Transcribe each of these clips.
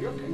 You're okay.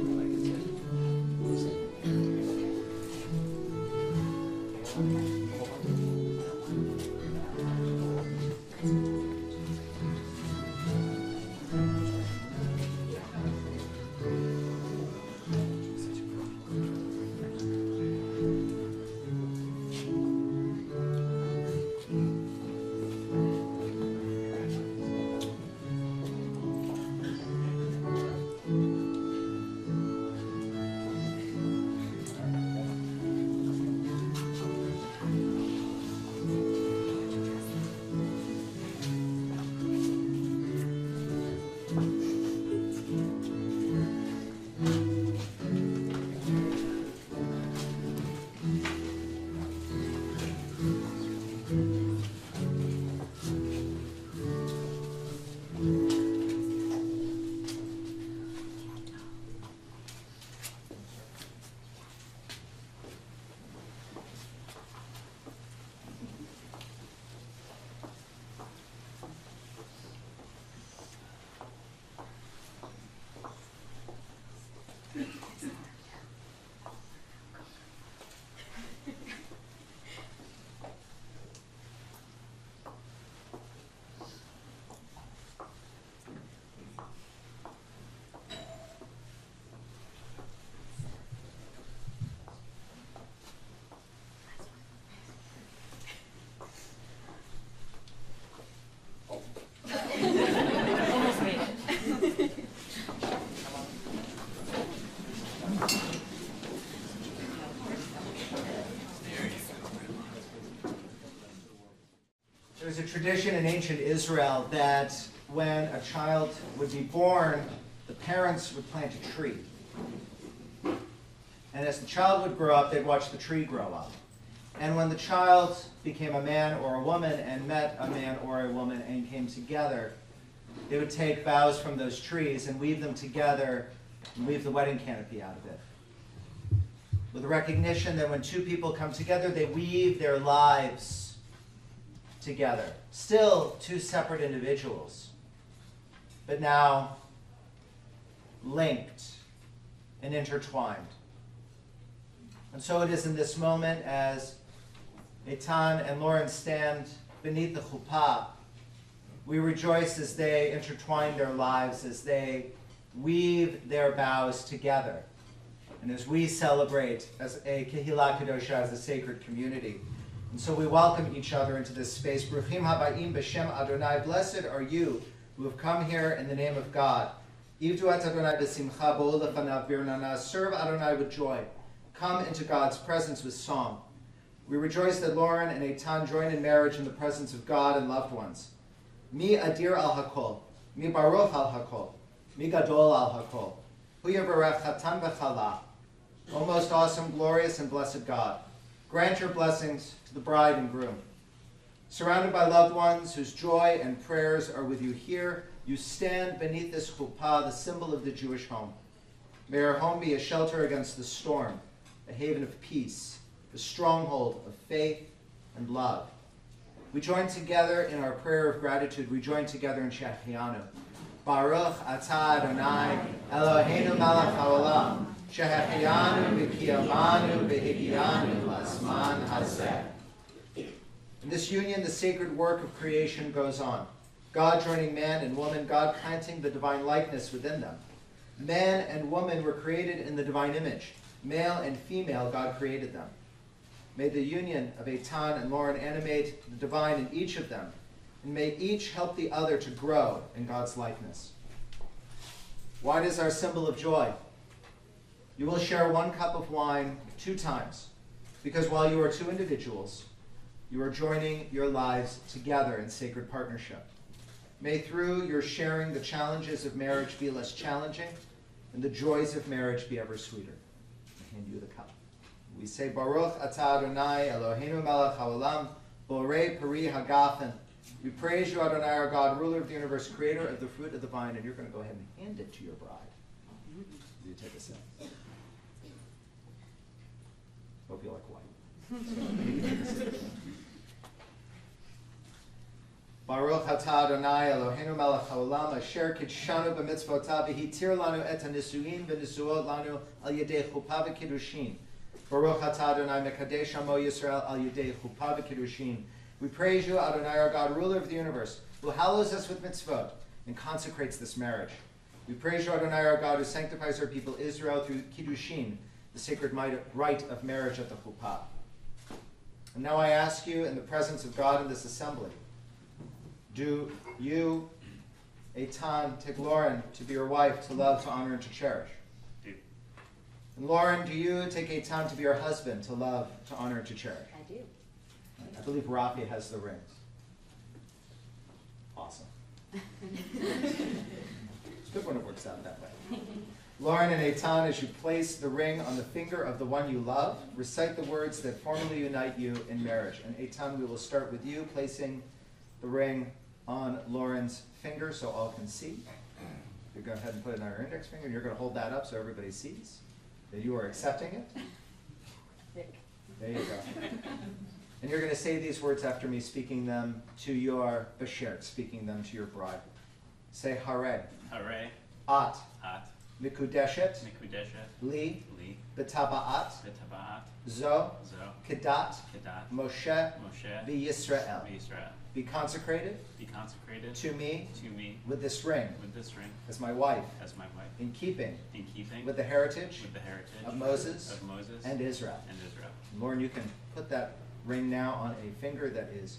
There's a tradition in ancient Israel that when a child would be born, the parents would plant a tree. And as the child would grow up, they'd watch the tree grow up. And when the child became a man or a woman and met a man or a woman and came together, they would take boughs from those trees and weave them together and weave the wedding canopy out of it. With the recognition that when two people come together, they weave their lives together. Still two separate individuals, but now linked and intertwined. And so it is in this moment as Eitan and Lauren stand beneath the chuppah. We rejoice as they intertwine their lives, as they weave their vows together, and as we celebrate as a Kehillah Kadosha, as a sacred community. And so we welcome each other into this space. Bruchim habayim b'shem Adonai. Blessed are you who have come here in the name of God. Ivdu et Adonai b'simcha bo'u lefanav b'irnana. Serve Adonai with joy. Come into God's presence with song. We rejoice that Lauren and Eitan join in marriage in the presence of God and loved ones. Mi adir al hakol, mi baruch al hakol, mi gadol al hakol. Hu yavarech chatan v'chala. O most awesome, glorious, and blessed God, grant your blessings to the bride and groom. Surrounded by loved ones whose joy and prayers are with you here, you stand beneath this chuppah, the symbol of the Jewish home. May our home be a shelter against the storm, a haven of peace, the stronghold of faith and love. We join together in our prayer of gratitude. We join together in Shehecheyanu. Baruch atah Adonai, Eloheinu melech haolam, Shehecheyanu v'kiyamanu v'higiyanu l'asman hazeh. In this union, the sacred work of creation goes on. God joining man and woman, God planting the divine likeness within them. Man and woman were created in the divine image. Male and female, God created them. May the union of Eitan and Lauren animate the divine in each of them, and may each help the other to grow in God's likeness. Wine is our symbol of joy. You will share one cup of wine 2 times, because while you are 2 individuals, you are joining your lives together in sacred partnership. May through your sharing the challenges of marriage be less challenging, and the joys of marriage be ever sweeter. I hand you the cup. We say, Baruch atah Adonai, Eloheinu melech haolam, borei peri hagafen. We praise you, Adonai, our God, ruler of the universe, creator of the fruit of the vine, and you're going to go ahead and hand it to your bride. You take a sip. Hope you like wine. So, you take a sip. Baruch atah Adonai Eloheinu melech haolam asher kitshanu b'mitzvotav v'hitir lanu et hanisuin v'nisuot lanu al yedei chuppah v'kiddushin. Baruch atah Adonai mekadesh amo Yisrael al yedei chuppah v'kiddushin. We praise you, Adonai, our God, ruler of the universe, who hallows us with mitzvot and consecrates this marriage. We praise you, Adonai, our God, who sanctifies our people Israel through kiddushin, the sacred rite of marriage at the chuppah. And now I ask you, in the presence of God in this assembly, do you, Eitan, take Lauren to be your wife, to love, to honor, and to cherish? Do. And Lauren, do you take Eitan to be your husband, to love, to honor, and to cherish? I do. I believe Rafi has the rings. Awesome. It's good when it works out that way. Lauren and Eitan, as you place the ring on the finger of the one you love, recite the words that formally unite you in marriage. And Eitan, we will start with you placing the ring on Lauren's finger so all can see. You go ahead and put it on your index finger, and you're going to hold that up so everybody sees that you are accepting it. There you go. And you're going to say these words after me, speaking them to your bashert, speaking them to your bride. Say hare. Hare. At. At. Mikudeshet. Mikudeshet. Li. Li. Betabaat. Betabaat. Zo. Zo. Kedat. Kedat. Moshe. Moshe. V'Yisrael. V'Yisrael. Be consecrated Be consecrated to me to me with this ring with this ring as my wife, as my wife, in keeping in keeping with the heritage with the heritage of Moses and and Israel. Israel. Lauren, you can put that ring now on a finger that is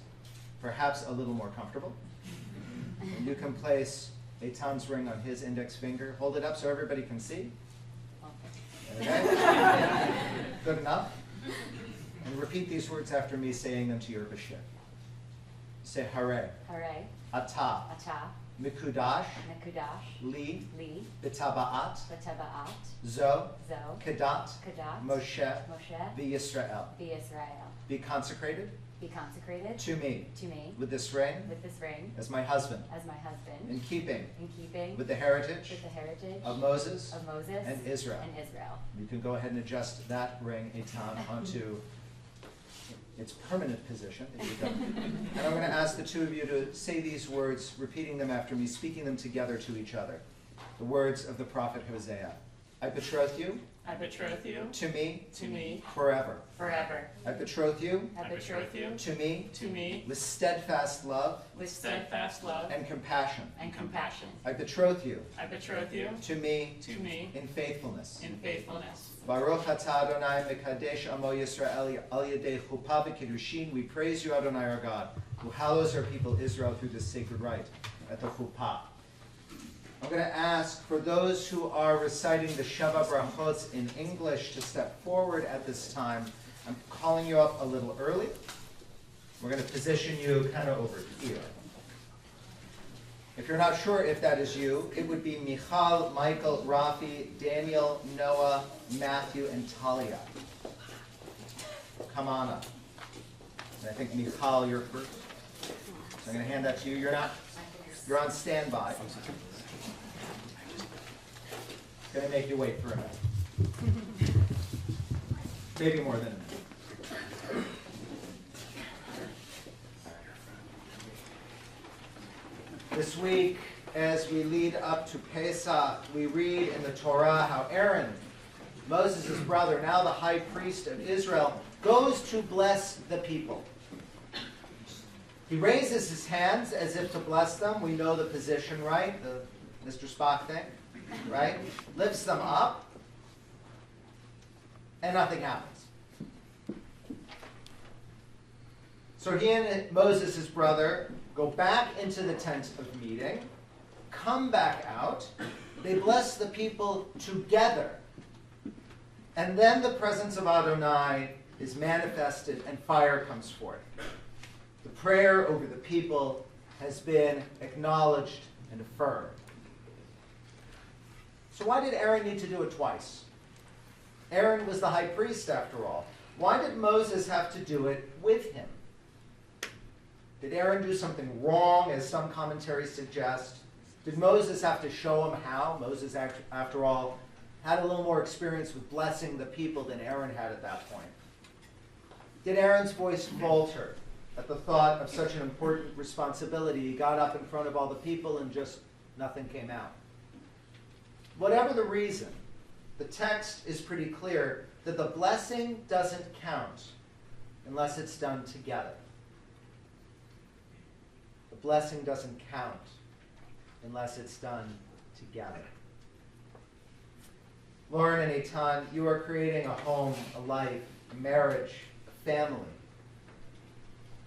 perhaps a little more comfortable. And you can place Eitan's ring on his index finger. Hold it up so everybody can see. Okay? Good enough? And repeat these words after me, saying them to your bashir. Say hare. Hare. Ata. Ata. Mikudash. Mekudash. Li. Li. Betabaat. Betabaat. Zo. Zo. Kedat. Kedat. Moshe. Moshe. V'Yisrael. V'Yisrael. Be consecrated Be consecrated to me to me with this ring with this ring as my husband, as my husband, in keeping in keeping with the heritage with the heritage of Moses of Moses and Israel. and Israel. You can go ahead and adjust that ring, Eitan, onto its permanent position. If you don't. And I'm going to ask the two of you to say these words, repeating them after me, speaking them together to each other. The words of the prophet Hosea. I betroth you I betroth you to me to me forever. Forever. I betroth you I betroth you to me with steadfast love with steadfast love and compassion. and compassion. I betroth you I betroth you to me to me in faithfulness. in faithfulness. Baruch atah Adonai mekadesh amo Yisrael al yedei chuppah v'kiddushin. We praise you, Adonai our God, who hallows our people Israel through this sacred rite at the chuppah. I'm going to ask for those who are reciting the Sheva Brachot in English to step forward at this time. I'm calling you up a little early. We're going to position you kind of over here. If you're not sure if that is you, it would be Michal, Michael, Rafi, Daniel, Noah, Matthew, and Talia. Come on up. And I think Michal, you're first. So I'm going to hand that to you. You're on standby. Going to make you wait for a minute. Maybe more than a minute. This week, as we lead up to Pesach, we read in the Torah how Aaron, Moses' brother, now the high priest of Israel, goes to bless the people. He raises his hands as if to bless them. We know the position, right? The Mr. Spock thing. Right? Lifts them up, and nothing happens. So he and Moses' brother go back into the tent of meeting, come back out, they bless the people together, and then the presence of Adonai is manifested and fire comes forth. The prayer over the people has been acknowledged and affirmed. So why did Aaron need to do it twice? Aaron was the high priest after all. Why did Moses have to do it with him? Did Aaron do something wrong, as some commentaries suggest? Did Moses have to show him how? Moses, after all, had a little more experience with blessing the people than Aaron had at that point. Did Aaron's voice falter at the thought of such an important responsibility, he got up in front of all the people and just nothing came out. Whatever the reason, the text is pretty clear that the blessing doesn't count unless it's done together. The blessing doesn't count unless it's done together. Lauren and Eitan, you are creating a home, a life, a marriage, a family.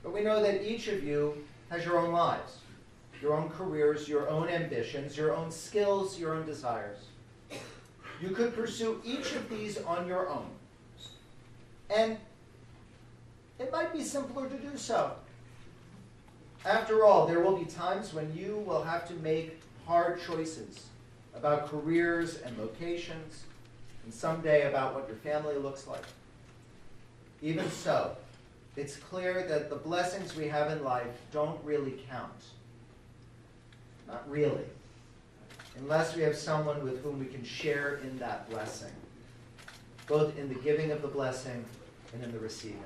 But we know that each of you has your own lives, your own careers, your own ambitions, your own skills, your own desires. You could pursue each of these on your own. And it might be simpler to do so. After all, there will be times when you will have to make hard choices about careers and locations, and someday about what your family looks like. Even so, it's clear that the blessings we have in life don't really count. Not really. Unless we have someone with whom we can share in that blessing, both in the giving of the blessing and in the receiving.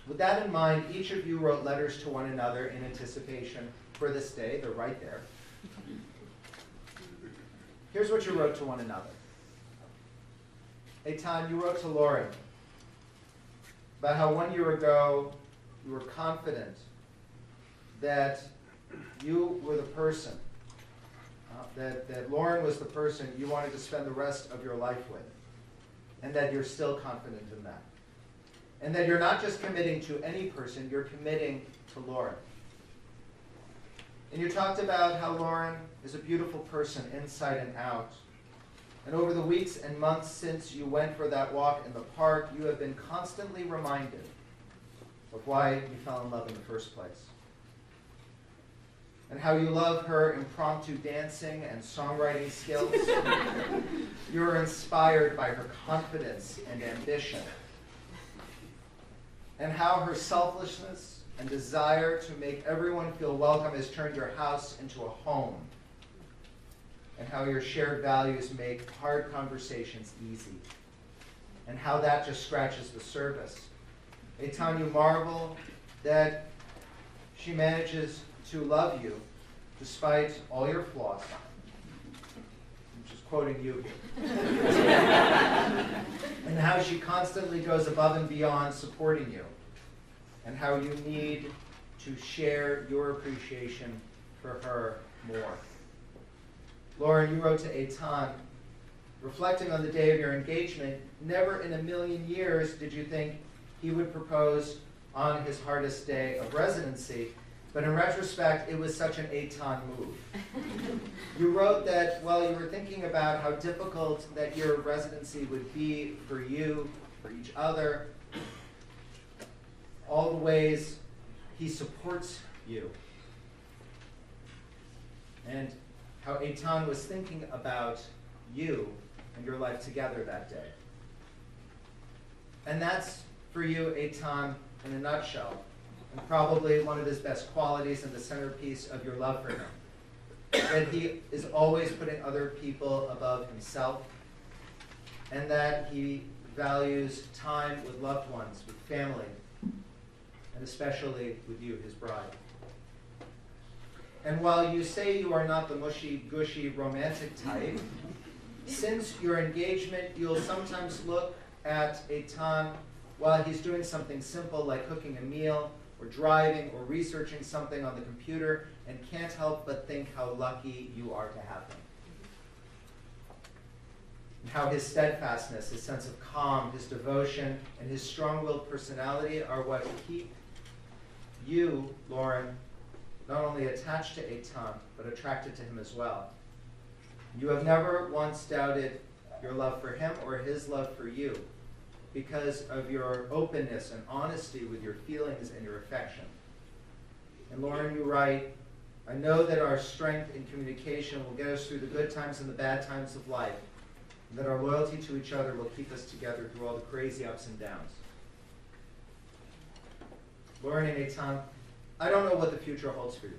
With that in mind, each of you wrote letters to one another in anticipation for this day. They're right there. Here's what you wrote to one another. Eitan, you wrote to Lauren about how 1 year ago you were confident that you were the person, that Lauren was the person you wanted to spend the rest of your life with, and that you're still confident in that. And that you're not just committing to any person, you're committing to Lauren. And you talked about how Lauren is a beautiful person inside and out. And over the weeks and months since you went for that walk in the park, you have been constantly reminded of why you fell in love in the first place. And how you love her impromptu dancing and songwriting skills. You're inspired by her confidence and ambition. And how her selflessness and desire to make everyone feel welcome has turned your house into a home. And how your shared values make hard conversations easy. And how that just scratches the surface. Eitan, you marvel that she manages to love you despite all your flaws. I'm just quoting you here. And how she constantly goes above and beyond supporting you. And how you need to share your appreciation for her more. Lauren, you wrote to Eitan, reflecting on the day of your engagement, never in a million years did you think he would propose on his hardest day of residency. But in retrospect, it was such an Eitan move. You wrote that while you were thinking about how difficult that your residency would be for you, for each other, all the ways he supports you. And how Eitan was thinking about you and your life together that day. And that's for you, Eitan, in a nutshell, and probably one of his best qualities and the centerpiece of your love for him. That he is always putting other people above himself, and that he values time with loved ones, with family, and especially with you, his bride. And while you say you are not the mushy-gushy romantic type, since your engagement, you'll sometimes look at Eitan while he's doing something simple like cooking a meal, or driving, or researching something on the computer, and can't help but think how lucky you are to have him. And how his steadfastness, his sense of calm, his devotion, and his strong-willed personality are what keep you, Lauren, not only attached to Eitan, but attracted to him as well. You have never once doubted your love for him or his love for you because of your openness and honesty with your feelings and your affection. And Lauren, you write, I know that our strength in communication will get us through the good times and the bad times of life, and that our loyalty to each other will keep us together through all the crazy ups and downs. Lauren and Eitan, I don't know what the future holds for you.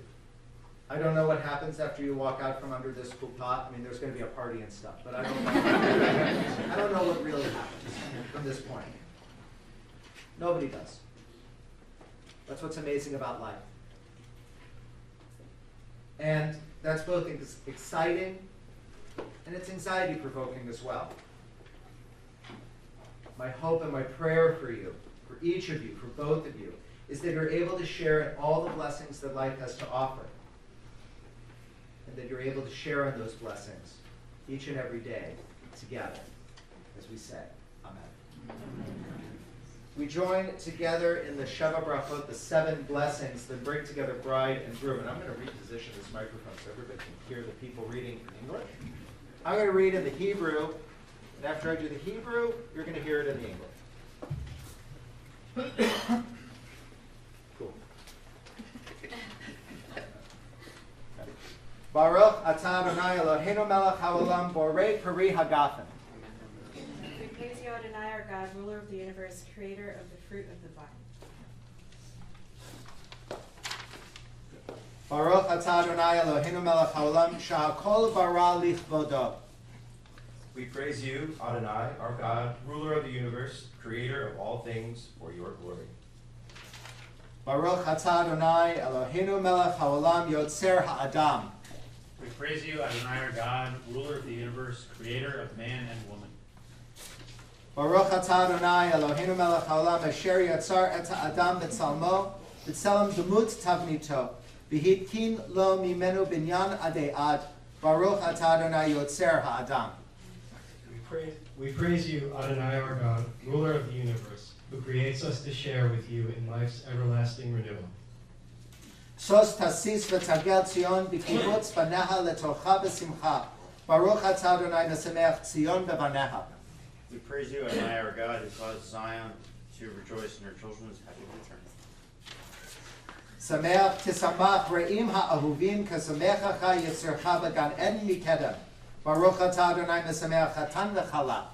I don't know what happens after you walk out from under this chuppah. I mean, there's going to be a party and stuff, but I don't know. I don't know what really happens from this point. Nobody does. That's what's amazing about life. And that's both exciting and it's anxiety-provoking as well. My hope and my prayer for you, for each of you, for both of you, is that you're able to share in all the blessings that life has to offer. And that you're able to share in those blessings each and every day together, as we say, Amen. We join together in the Sheva Brachot, the 7 blessings that bring together bride and groom. And I'm going to reposition this microphone so everybody can hear the people reading in English. I'm going to read in the Hebrew, and after I do the Hebrew, you're going to hear it in the English. Cool. Baruch atah Adonai Eloheinu melech haolam borei peri hagafen. We praise you, Adonai, our God, ruler of the universe, creator of the fruit of the vine. Baruch atah Adonai Eloheinu melech haolam shehakol bara lichvodo. We praise you, Adonai, our God, ruler of the universe, creator of all things for your glory. Baruch atah Adonai Eloheinu melech haolam yotzer ha'adam. We praise you, Adonai, our God, ruler of the universe, creator of man and woman. Baruch atah Adonai Eloheinu melech haolam asher yatzar et ha'adam b'tzalmo b'tzelem demut tavnito v'hitkin lo mimenu binyan adei ad. Baruch atah Adonai yotzer ha'adam. We praise you, Adonai, our God, ruler of the universe, who creates us to share with you in life's everlasting renewal. Sos tasis v'tagel Tzion b'kibutz baneha letocha b'simcha. Baruch atah Adonai mesameach Tzion b'baneha. We praise you, Adonai, our God, who caused Zion to rejoice in her children's happy return. Sameach tisamach re'im ha'ahuvim kasamechacha yitzircha b'gan eden mikedem. Baruch atah Adonai mesameach chatan v'chala.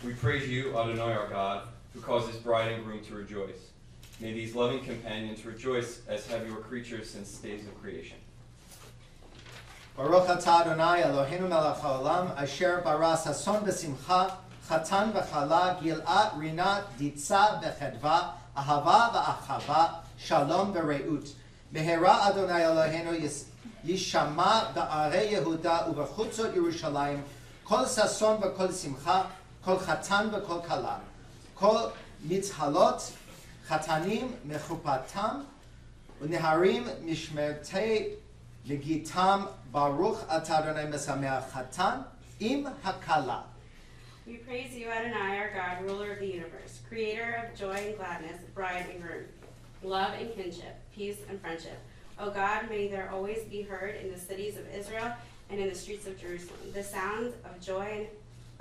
We praise you, Adonai, our God, who causes bride and groom to rejoice. May these loving companions rejoice as have your creatures since days of creation. Baruch atah Adonai Eloheinu melech haolam asher bara sason b'simcha chatan v'chala gil'at rinat ditza v'chedva ahava v'achava shalom v'reut mehera Adonai Eloheinu yishama ba'arei Yehuda u'b'chutzot Yerushalayim kol sason v'kol simcha kol chatan v'kol kala kol mitzhalot chatanim mechupatam u'neharim mishmertei Legitam Baruch atah Adonai mesameach chatan im hakala. We praise you, Adonai, our God, ruler of the universe, creator of joy and gladness, bride and groom, love and kinship, peace and friendship. O God, may there always be heard in the cities of Israel and in the streets of Jerusalem the sounds of joy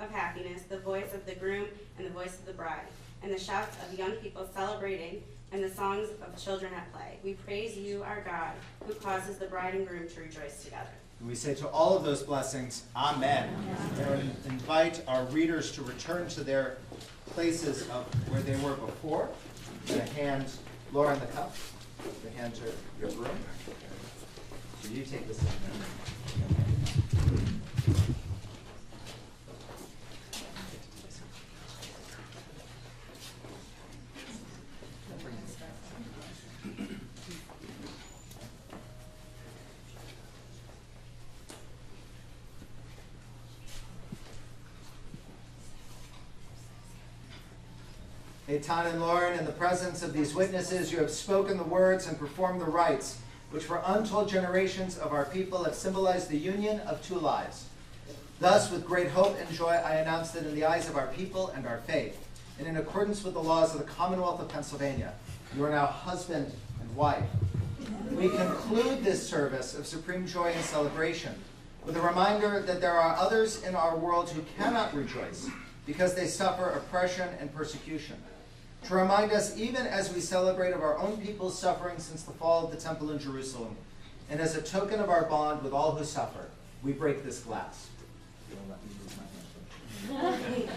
and of happiness, the voice of the groom and the voice of the bride, and the shouts of young people celebrating and the songs of children at play. We praise you, our God, who causes the bride and groom to rejoice together. And we say to all of those blessings, Amen. And invite our readers to return to their places of where they were before. I'm going to hand Lauren the cup. The hand to your groom. So you take this. Eitan and Lauren, in the presence of these witnesses, you have spoken the words and performed the rites, which for untold generations of our people have symbolized the union of two lives. Thus, with great hope and joy, I announce that in the eyes of our people and our faith, and in accordance with the laws of the Commonwealth of Pennsylvania, you are now husband and wife. We conclude this service of supreme joy and celebration with a reminder that there are others in our world who cannot rejoice because they suffer oppression and persecution. To remind us, even as we celebrate of our own people's suffering since the fall of the temple in Jerusalem, and as a token of our bond with all who suffer, we break this glass. You'll let me move my hand.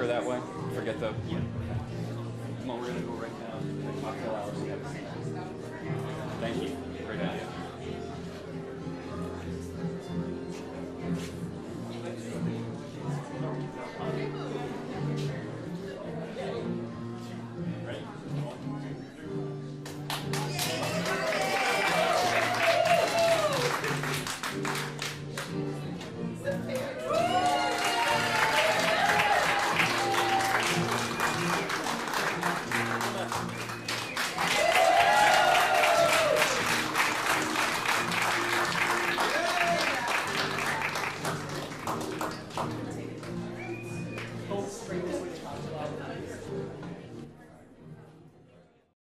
her that way. Forget the. Yeah. Come on, we're gonna go right now. The cocktail hours. We have a seat. Thank you. Great idea. Cold Spring is what we talked about.